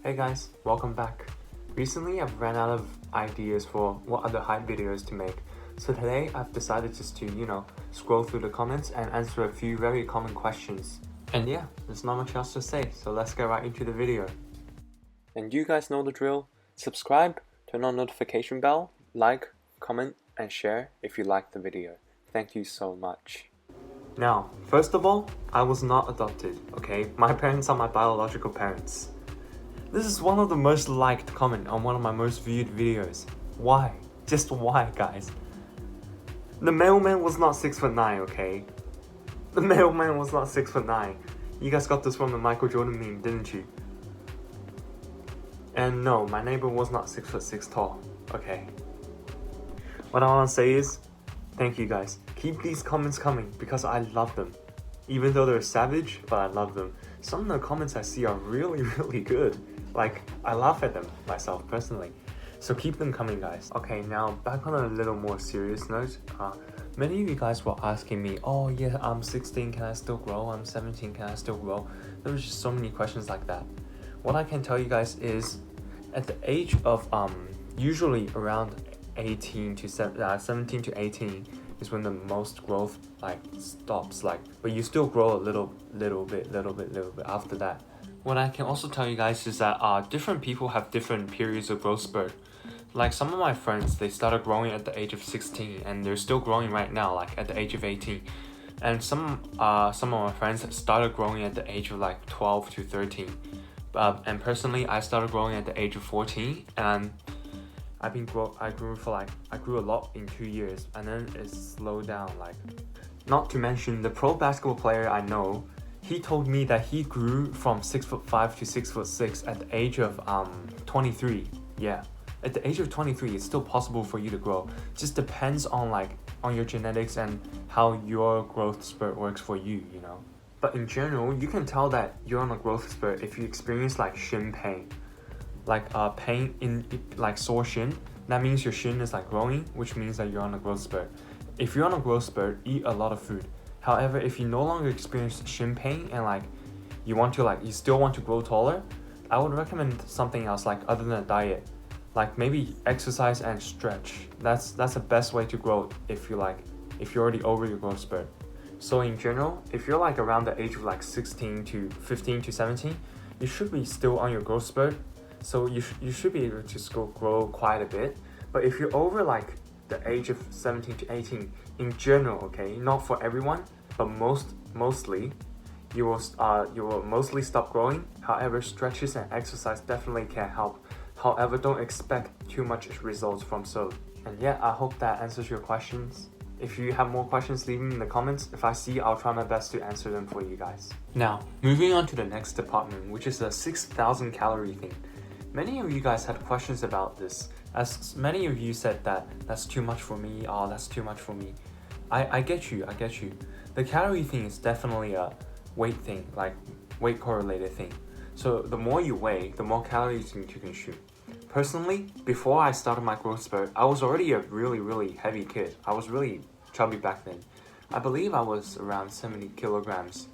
Hey guys, welcome back. Recently I've ran out of ideas for what other hype videos to make. So today I've decided just to, scroll through the comments and answer a few very common questions. And yeah, there's not much else to say, so let's get right into the video. And you guys know the drill. Subscribe, turn on notification bell, like, comment, and share if you liked the video. Thank you so much. Now, first of all, I was not adopted, okay? My parents are my biological parents. This is one of the most liked comment on one of my most viewed videos. Why? Just why, guys? The mailman was not 6'9", okay? The mailman was not 6'9". You guys got this from the Michael Jordan meme, didn't you? And no, my neighbor was not 6'6" tall, okay? What I want to say is, thank you guys. Keep these comments coming because I love them. Even though they're savage, but I love them. Some of the comments I see are really, really good. Like, I laugh at them myself personally. So keep them coming, guys. Okay, now back on a little more serious note. Many of you guys were asking me, oh yeah, I'm 16, can I still grow? I'm 17, can I still grow? There was just so many questions like that. What I can tell you guys is, at the age of usually around 17 to 18 is when the most growth stops, but you still grow a little bit after that. What I can also tell you guys is that different people have different periods of growth spurt. Like some of my friends, they started growing at the age of 16 and they're still growing right now, like at the age of 18. And some of my friends started growing at the age of 12 to 13. And personally, I started growing at the age of 14, and I grew a lot in 2 years, and then it slowed down. Not to mention the pro basketball player I know, he told me that he grew from 6'5" to 6'6" at the age of 23. Yeah, at the age of 23, it's still possible for you to grow. Just depends on your genetics and how your growth spurt works for you, But in general, you can tell that you're on a growth spurt if you experience shin pain. Pain in sore shin, that means your shin is growing, which means that you're on a growth spurt. If you're on a growth spurt, eat a lot of food. However, if you no longer experience shin pain and you still want to grow taller, I would recommend something else other than a diet. Maybe exercise and stretch. That's the best way to grow if you're already over your growth spurt. So in general, if you're around the age of 16 to 15 to 17, you should be still on your growth spurt. So you should be able to still grow quite a bit. But if you're over the age of 17 to 18, in general, okay, not for everyone, but mostly, you will mostly stop growing. However, stretches and exercise definitely can help. However, don't expect too much results from so. And yeah, I hope that answers your questions. If you have more questions, leave them in the comments. If I see, I'll try my best to answer them for you guys. Now, moving on to the next department, which is the 6,000 calorie thing. Many of you guys had questions about this, as many of you said that that's too much for me, that's too much for me. I get you. The calorie thing is definitely a weight thing, weight correlated thing. So the more you weigh, the more calories you need to consume. Personally, before I started my growth spurt, I was already a really, really heavy kid. I was really chubby back then. I believe I was around 70 kilograms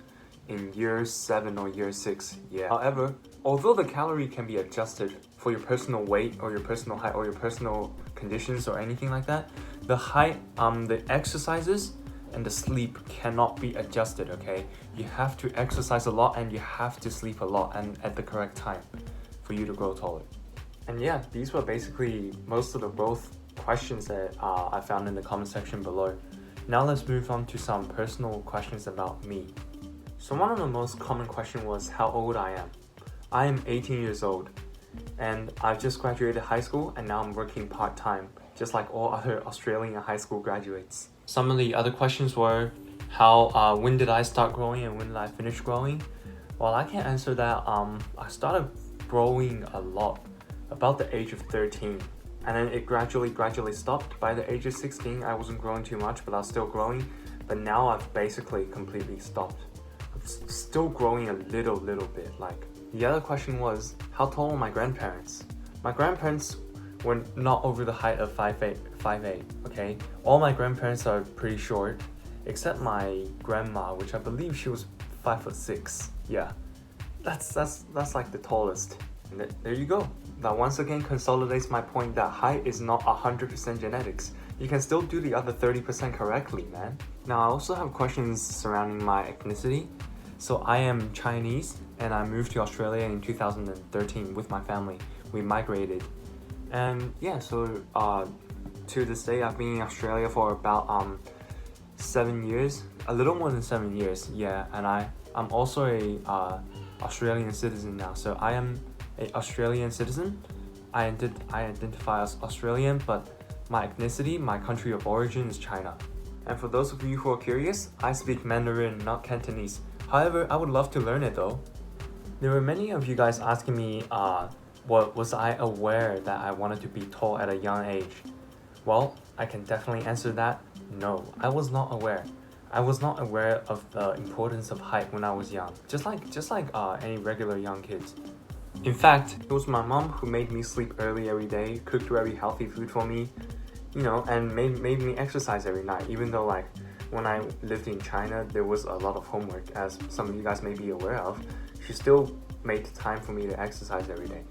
in year 7 or year 6, yeah. However, although the calorie can be adjusted for your personal weight or your personal height or your personal conditions or anything like that, the exercises and the sleep cannot be adjusted, okay? You have to exercise a lot and you have to sleep a lot and at the correct time for you to grow taller. And yeah, these were basically most of the growth questions that I found in the comment section below. Now let's move on to some personal questions about me. So one of the most common questions was how old I am. I am 18 years old and I've just graduated high school and now I'm working part-time, just like all other Australian high school graduates. Some of the other questions were when did I start growing and when did I finish growing? Well, I can answer that. I started growing a lot about the age of 13, and then it gradually stopped. By the age of 16, I wasn't growing too much, but I was still growing. But now I've basically completely stopped. Still growing a little bit. The other question was, how tall are my grandparents? My grandparents were not over the height of 5'8", okay? All my grandparents are pretty short, except my grandma, which I believe she was 5'6". Yeah, that's the tallest And there you go. That once again consolidates my point that height is not 100% genetics. You can still do the other 30% correctly, man. Now, I also have questions surrounding my ethnicity. So I am Chinese, and I moved to Australia in 2013 with my family. We migrated. And yeah, so to this day, I've been in Australia for about 7 years, a little more than 7 years, yeah. And I'm also a Australian citizen now. So I am an Australian citizen. I identify as Australian, but my ethnicity, my country of origin is China. And for those of you who are curious, I speak Mandarin, not Cantonese. However, I would love to learn it though. There were many of you guys asking me, was I aware that I wanted to be tall at a young age? Well, I can definitely answer that. No, I was not aware. I was not aware of the importance of height when I was young, just like any regular young kids. In fact, it was my mom who made me sleep early every day, cooked very healthy food for me, and made me exercise every night. Even though like when I lived in China, there was a lot of homework, as some of you guys may be aware of. She still made time for me to exercise every day.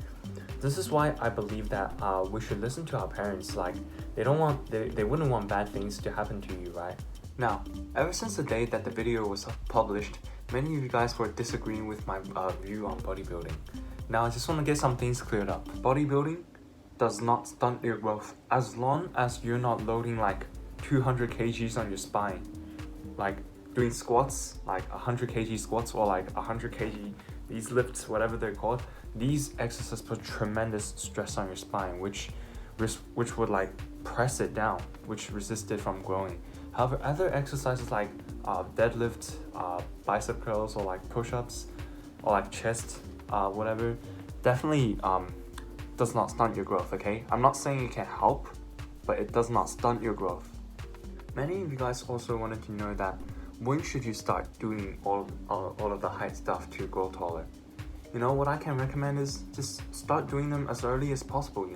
This is why I believe that we should listen to our parents. Like they wouldn't want bad things to happen to you, right? Now, ever since the day that the video was published, many of you guys were disagreeing with my view on bodybuilding. Now, I just want to get some things cleared up. Bodybuilding does not stunt your growth as long as you're not loading like 200 kgs on your spine. Like doing squats, like 100 kg squats or like 100 kg, these lifts, whatever they're called. These exercises put tremendous stress on your spine, which would like press it down, which resist it from growing. However, other exercises like deadlift, bicep curls, or like push-ups, or like chest, whatever, definitely does not stunt your growth, okay? I'm not saying it can help, but it does not stunt your growth. Many of you guys also wanted to know that when should you start doing all of the height stuff to grow taller? What I can recommend is just start doing them as early as possible,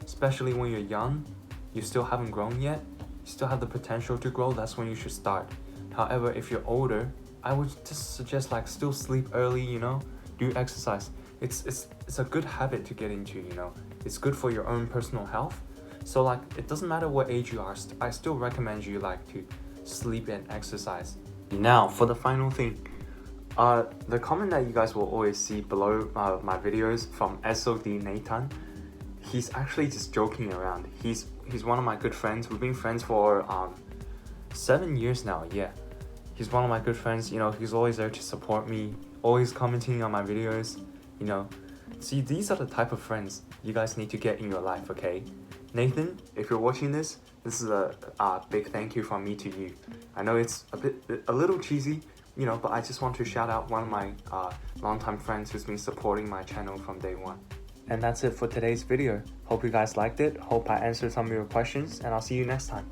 especially when you're young, you still haven't grown yet, you still have the potential to grow, that's when you should start. However, if you're older, I would just suggest like still sleep early, do exercise. It's a good habit to get into, it's good for your own personal health. So like it doesn't matter what age you are, I still recommend you like to sleep and exercise. Now for the final thing, the comment that you guys will always see below my videos from SOD Nathan, he's actually just joking around. He's one of my good friends. We've been friends for 7 years now. Yeah, he's one of my good friends. He's always there to support me, always commenting on my videos. See, these are the type of friends you guys need to get in your life, okay? Nathan, if you're watching this is a big thank you from me to you. I know it's a little cheesy, but I just want to shout out one of my longtime friends who's been supporting my channel from day one. And that's it for today's video. Hope you guys liked it. Hope I answered some of your questions, and I'll see you next time.